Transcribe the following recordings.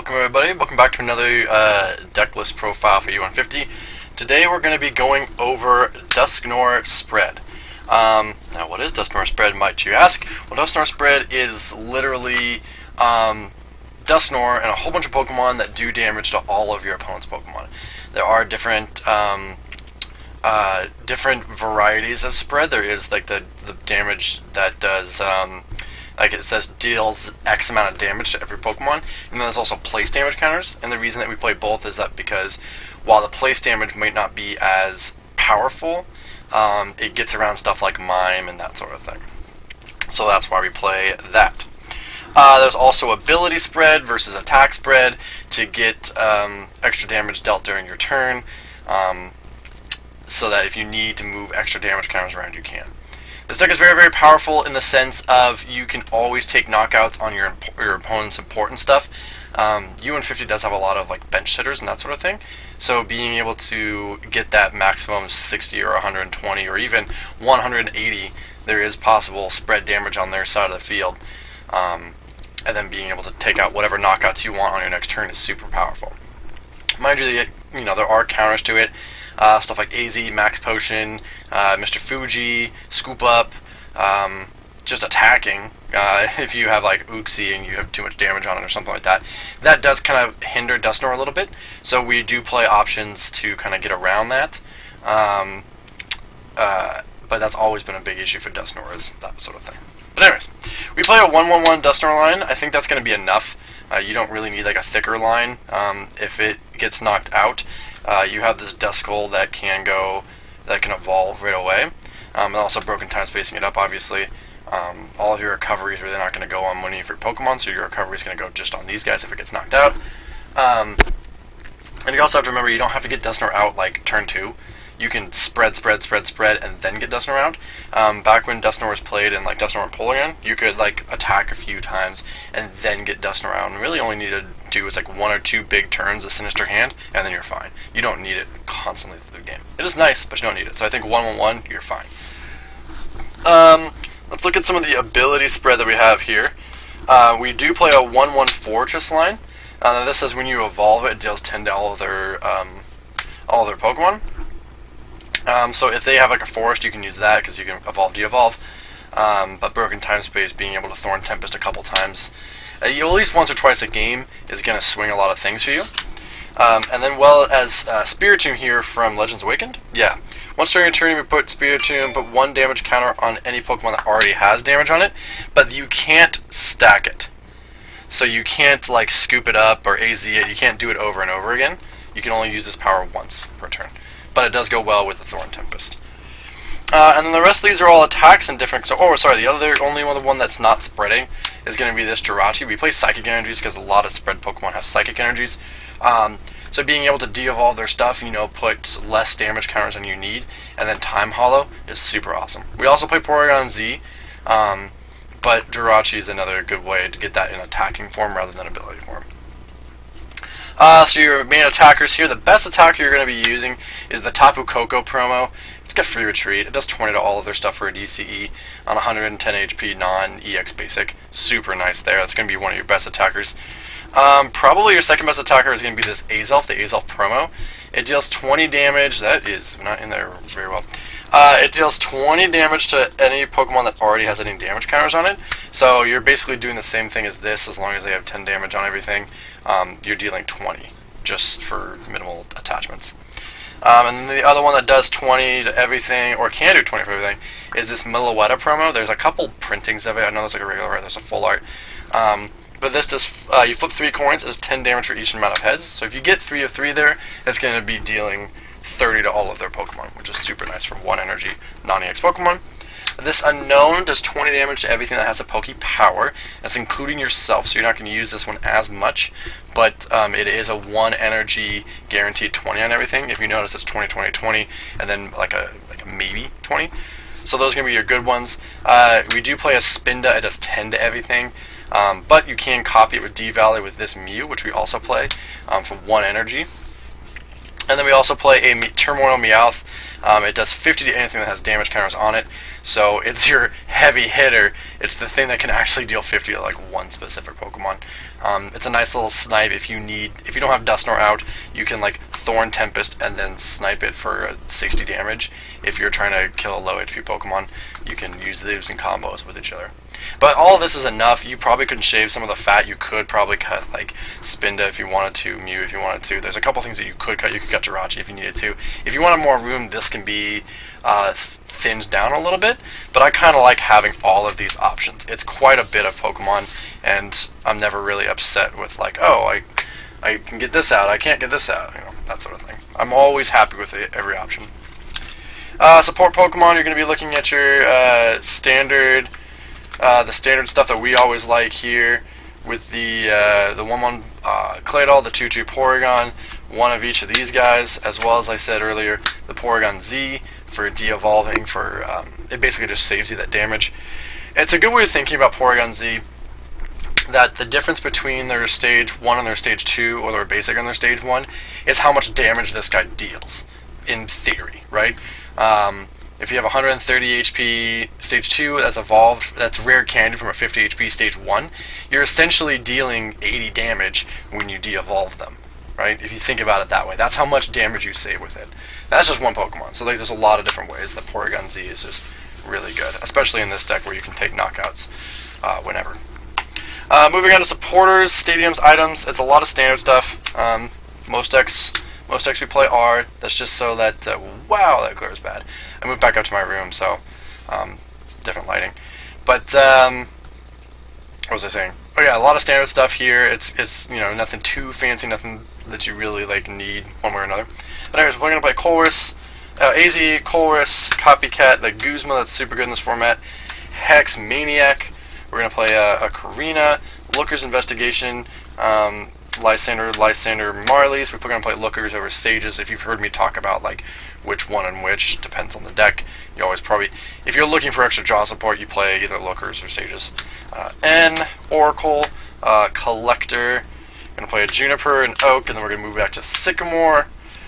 welcome everybody. Welcome back to another deck list profile for U150. Today we're going to be going over Dusknoir spread. Now what is Dusknoir spread, might you ask? Well, Dusknoir spread is literally Dusknoir and a whole bunch of Pokemon that do damage to all of your opponent's Pokemon. There are different different varieties of spread. There is like the damage that does like it says deals X amount of damage to every Pokemon, and then there's also place damage counters. And the reason that we play both is that because while the place damage might not be as powerful, it gets around stuff like Mime and that sort of thing. So that's why we play that. There's also ability spread versus attack spread to get extra damage dealt during your turn, so that if you need to move extra damage counters around, you can. This deck is very, very powerful in the sense of you can always take knockouts on your opponent's important stuff. U150 does have a lot of like bench sitters and that sort of thing, so being able to get that maximum 60 or 120 or even 180, there is possible spread damage on their side of the field, and then being able to take out whatever knockouts you want on your next turn is super powerful. Mind you, there are counters to it. Stuff like AZ, Max Potion, Mr. Fuji, Scoop Up, just attacking. If you have like Uxie and you have too much damage on it or something like that, that does kind of hinder Dusknoir a little bit. So we do play options to kind of get around that. But that's always been a big issue for Dusknoir, is that sort of thing. But anyways, we play a 1-1-1 Dusknoir line. I think that's going to be enough. You don't really need like a thicker line. If it gets knocked out, you have this Duskull that can evolve right away, and also broken time spacing it up. Obviously, all of your recoveries are really not going to go on one of your Pokemon, so your recovery is going to go just on these guys if it gets knocked out. And you also have to remember you don't have to get Dusknoir out like turn 2. You can spread, and then get Dusknoir out. Back when Dusknoir was played in like Dusknoir and Polygon, you could like attack a few times and then get Dusknoir out, and really only need to do is like 1 or 2 big turns of Sinister Hand, and then you're fine. You don't need it constantly through the game. It is nice, but you don't need it. So I think 1-1-1, you're fine. Let's look at some of the ability spread that we have here. We do play a 1-1 Fortress line. This says when you evolve it, it deals 10 to all of their Pokemon. So if they have like a forest, you can use that because you can evolve, de-evolve. But Broken Time Space, being able to Thorn Tempest a couple times, at least once or twice a game, is going to swing a lot of things for you. And then, well, as Spiritomb here from Legends Awakened, yeah. Once during a turn, you put Spiritomb, put 1 damage counter on any Pokemon that already has damage on it, but you can't stack it. So you can't like scoop it up or AZ it. You can't do it over and over again. You can only use this power once per turn. But it does go well with the Thorn Tempest. And then the rest of these are all attacks and different. So, oh, sorry, the only one that's not spreading is going to be this Jirachi. We play Psychic Energies because a lot of spread Pokemon have Psychic Energies. So being able to de-evolve their stuff, put less damage counters than you need, and then Time Hollow is super awesome. We also play Porygon Z, but Jirachi is another good way to get that in attacking form rather than ability form. So your main attackers here, the best attacker you're going to be using is the Tapu Koko promo. It's got free retreat. It does 20 to all of their stuff for a DCE on 110 HP non-EX basic. Super nice there. That's going to be one of your best attackers. Probably your second best attacker is going to be this Azelf, the Azelf promo. It deals 20 damage. That is not in there very well. It deals 20 damage to any Pokemon that already has any damage counters on it. So you're basically doing the same thing as this, as long as they have 10 damage on everything. You're dealing 20 just for minimal attachments. And the other one that does 20 to everything, or can do 20 for everything, is this Milowetta promo. There's a couple printings of it. I know there's like a regular art, there's a full art. But this does, you flip 3 coins, it does 10 damage for each amount of heads. So if you get 3 of 3 there, it's going to be dealing 30 to all of their Pokemon, which is super nice for 1 energy non-EX Pokemon. This Unknown does 20 damage to everything that has a Poke Power. That's including yourself, so you're not going to use this one as much, but it is a 1 energy guaranteed 20 on everything. If you notice, it's 20, 20, 20, and then like a maybe 20. So those are going to be your good ones. We do play a Spinda. It does 10 to everything, but you can copy it with D-Valley with this Mew, which we also play, for 1 energy. And then we also play a Turmoil Meowth. It does 50 to anything that has damage counters on it, so it's your heavy hitter. It's the thing that can actually deal 50 to like one specific Pokemon. It's a nice little snipe if you don't have Dusknoir out, you can like Thorn Tempest and then snipe it for 60 damage. If you're trying to kill a low HP Pokemon, you can use these in combos with each other. But all of this is enough. You probably couldn't shave some of the fat. You could probably cut like Spinda if you wanted to, Mew if you wanted to. There's a couple things that you could cut. You could cut Jirachi if you needed to. If you wanted more room, this can be thinned down a little bit. But I kind of like having all of these options. It's quite a bit of Pokemon, and I'm never really upset with like, oh, I can get this out, I can't get this out, you know, that sort of thing. I'm always happy with every option. Support Pokemon, you're going to be looking at your standard, the standard stuff that we always like here, with the 1-1 Claydol, the 2-2 Porygon, one of each of these guys, as well as I said earlier, the Porygon Z for de-evolving. For it basically just saves you that damage. It's a good way of thinking about Porygon Z, that the difference between their stage 1 and their stage 2, or their basic and their stage 1, is how much damage this guy deals, in theory, right? If you have 130 HP stage 2 that's evolved, that's rare candy from a 50 HP stage 1, you're essentially dealing 80 damage when you de-evolve them, right? If you think about it that way, that's how much damage you save with it. That's just one Pokemon, so like, there's a lot of different ways that Porygon Z is just really good, especially in this deck where you can take knockouts whenever. Moving on to supporters, stadiums, items. It's a lot of standard stuff. Most decks we play are. That's just so that wow, that glare is bad. I moved back up to my room, so different lighting. But what was I saying? Oh yeah, a lot of standard stuff here. It's you know, nothing too fancy, nothing that you really like need one way or another. But anyways, we're gonna play Colress, AZ, Colress, Copycat, the Guzma. That's super good in this format. Hex, Maniac. We're going to play a Karina, Looker's Investigation, Lysander, Marlies. We're going to play Lookers over Sages. If you've heard me talk about like which one and which, depends on the deck. You always probably, if you're looking for extra draw support, you play either Lookers or Sages. N, Oracle, Collector. We're going to play a Juniper and Oak, and then we're going to move back to Sycamore.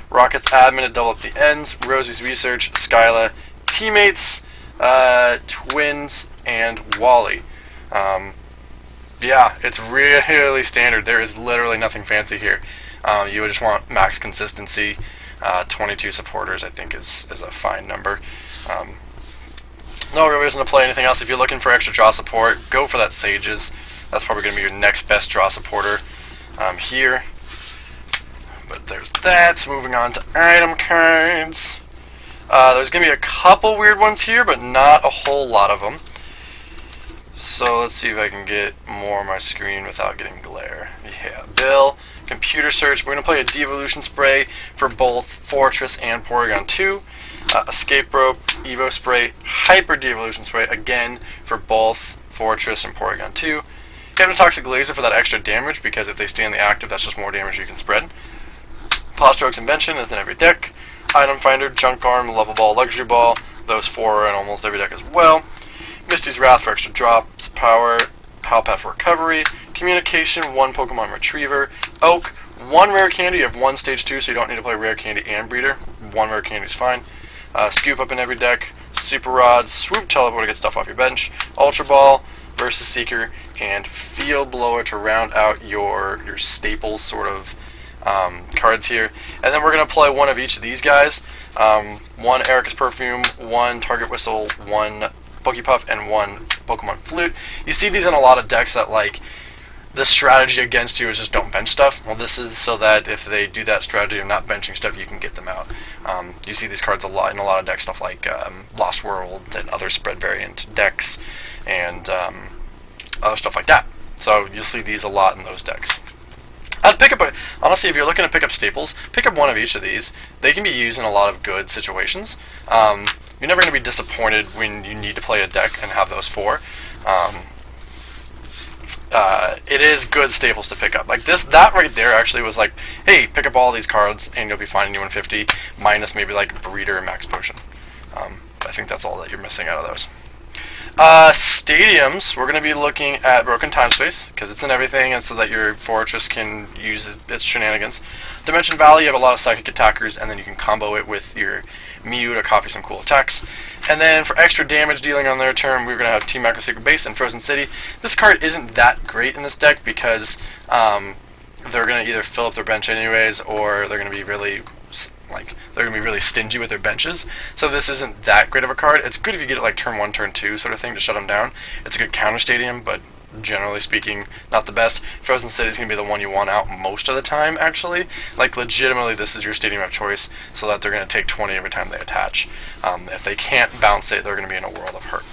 Rocket's Admin to double up the ends. Rosie's Research, Skyla, Teammates, Twins, and Wally. Yeah, it's really standard. There is literally nothing fancy here. You would just want max consistency. 22 supporters, I think, is a fine number. No real reason to play anything else. If you're looking for extra draw support, go for that Sages. That's probably going to be your next best draw supporter here. But there's that. Moving on to item cards. There's going to be a couple weird ones here, but not a whole lot of them. So let's see if I can get more on my screen without getting glare. Yeah, Bill, Computer Search. We're going to play a De-Evolution Spray for both Fortress and Porygon 2. Escape Rope, Evo Spray, Hyper De-Evolution Spray, again for both Fortress and Porygon 2. Hypnotoxic Laser for that extra damage, because if they stay in the active, that's just more damage you can spread. Postroke's Invention is in every deck. Item Finder, Junk Arm, Level Ball, Luxury Ball. Those four are in almost every deck as well. Misty's Wrath for extra drops, Power, Palpat for recovery, Communication, 1 Pokemon Retriever, Oak, 1 Rare Candy. You have 1 Stage 2, so you don't need to play Rare Candy and Breeder. 1 Rare Candy is fine. Scoop Up in every deck, Super Rod, Swoop Teleport to get stuff off your bench, Ultra Ball, Versus Seeker, and Field Blower to round out your staples sort of cards here. And then we're going to play one of each of these guys. 1 Erica's Perfume, 1 Target Whistle, 1 Pokepuff, and 1 Pokemon Flute. You see these in a lot of decks that, like, the strategy against you is just don't bench stuff. Well, this is so that if they do that strategy of not benching stuff, you can get them out. You see these cards a lot in a lot of decks, stuff like Lost World and other spread variant decks, and other stuff like that. So you'll see these a lot in those decks. I'd pick up honestly, if you're looking to pick up staples, pick up one of each of these. They can be used in a lot of good situations. You're never going to be disappointed when you need to play a deck and have those 4. It is good staples to pick up. Like that right there actually was like, hey, pick up all these cards and you'll be fine in U150, minus maybe like Breeder and Max Potion. I think that's all that you're missing out of those. Stadiums, we're going to be looking at Broken Time Space, because it's in everything, and so that your fortress can use its shenanigans. Dimension Valley, you have a lot of psychic attackers, and then you can combo it with your Mew to copy some cool attacks. And then for extra damage dealing on their turn, we're going to have Team Macro Secret Base and Frozen City. This card isn't that great in this deck, because they're going to either fill up their bench anyways, or they're going to be really stingy with their benches. So this isn't that great of a card. It's good if you get it like turn 1, turn 2 sort of thing to shut them down. It's a good counter stadium, but generally speaking, not the best. Frozen City is going to be the one you want out most of the time, actually. Like, legitimately, this is your stadium of choice, so that they're going to take 20 every time they attach. If they can't bounce it, they're going to be in a world of hurt.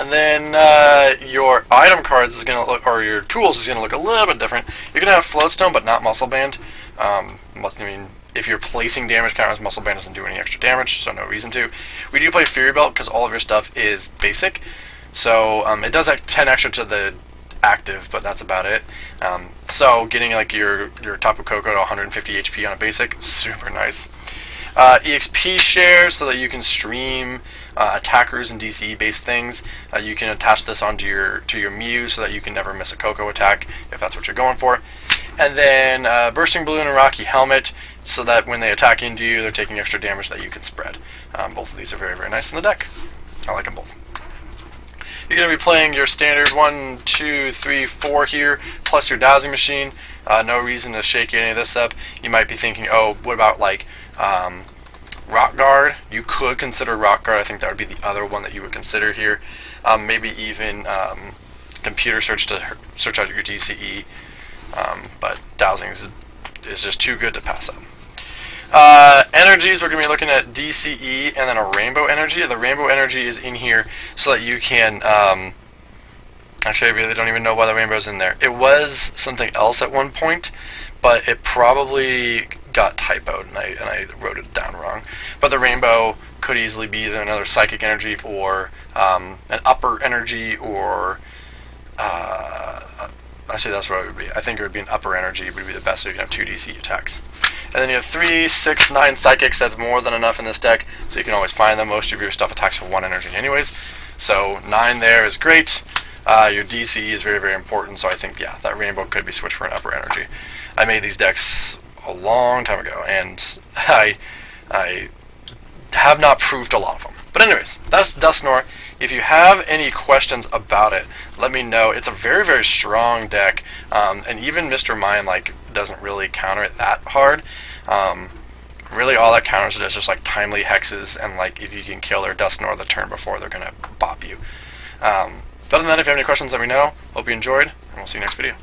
And then your item cards is going to look, or your tools is going to look a little bit different. You're going to have Floatstone, but not Muscle Band. I mean, if you're placing damage counters, Muscle Band doesn't do any extra damage, so no reason to. We do play Fury Belt because all of your stuff is basic. So it does have 10 extra to the active, but that's about it. So getting like your Tapu Koko to 150 HP on a basic, super nice. EXP share so that you can stream attackers and DCE based things. You can attach this onto your Mew so that you can never miss a Koko attack if that's what you're going for. And then Bursting Balloon and Rocky Helmet so that when they attack into you, they're taking extra damage that you can spread. Both of these are very, very nice in the deck. I like them both. You're going to be playing your standard 1, 2, 3, 4 here, plus your Dowsing Machine. No reason to shake any of this up. You might be thinking, oh, what about like Rock Guard? You could consider Rock Guard. I think that would be the other one that you would consider here. Maybe even Computer Search to search out your DCE. But Dowsing is just too good to pass up. Energies, we're going to be looking at DCE and then a Rainbow Energy. The Rainbow Energy is in here so that you can... actually, I really don't even know why the Rainbow's in there. It was something else at one point, but it probably got typoed, and I wrote it down wrong. But the Rainbow could easily be either another Psychic Energy or an Upper Energy or... actually, that's what it would be. I think it would be an Upper Energy would be the best so you can have 2 DC attacks. And then you have 3, 6, 9 Psychics. That's more than enough in this deck, so you can always find them. Most of your stuff attacks for 1 energy anyways. So 9 there is great. Your DC is very, very important, so I think, yeah, that Rainbow could be switched for an Upper Energy. I made these decks a long time ago, and I have not proved a lot of them. But anyways, that's Dusknoir. If you have any questions about it, let me know. It's a very, very strong deck, and even Mr. Mime doesn't really counter it that hard. Really, all that counters it is just like timely hexes, and if you can kill their Dusknoir the turn before, they're gonna bop you. Other than that, if you have any questions, let me know. Hope you enjoyed, and we'll see you next video.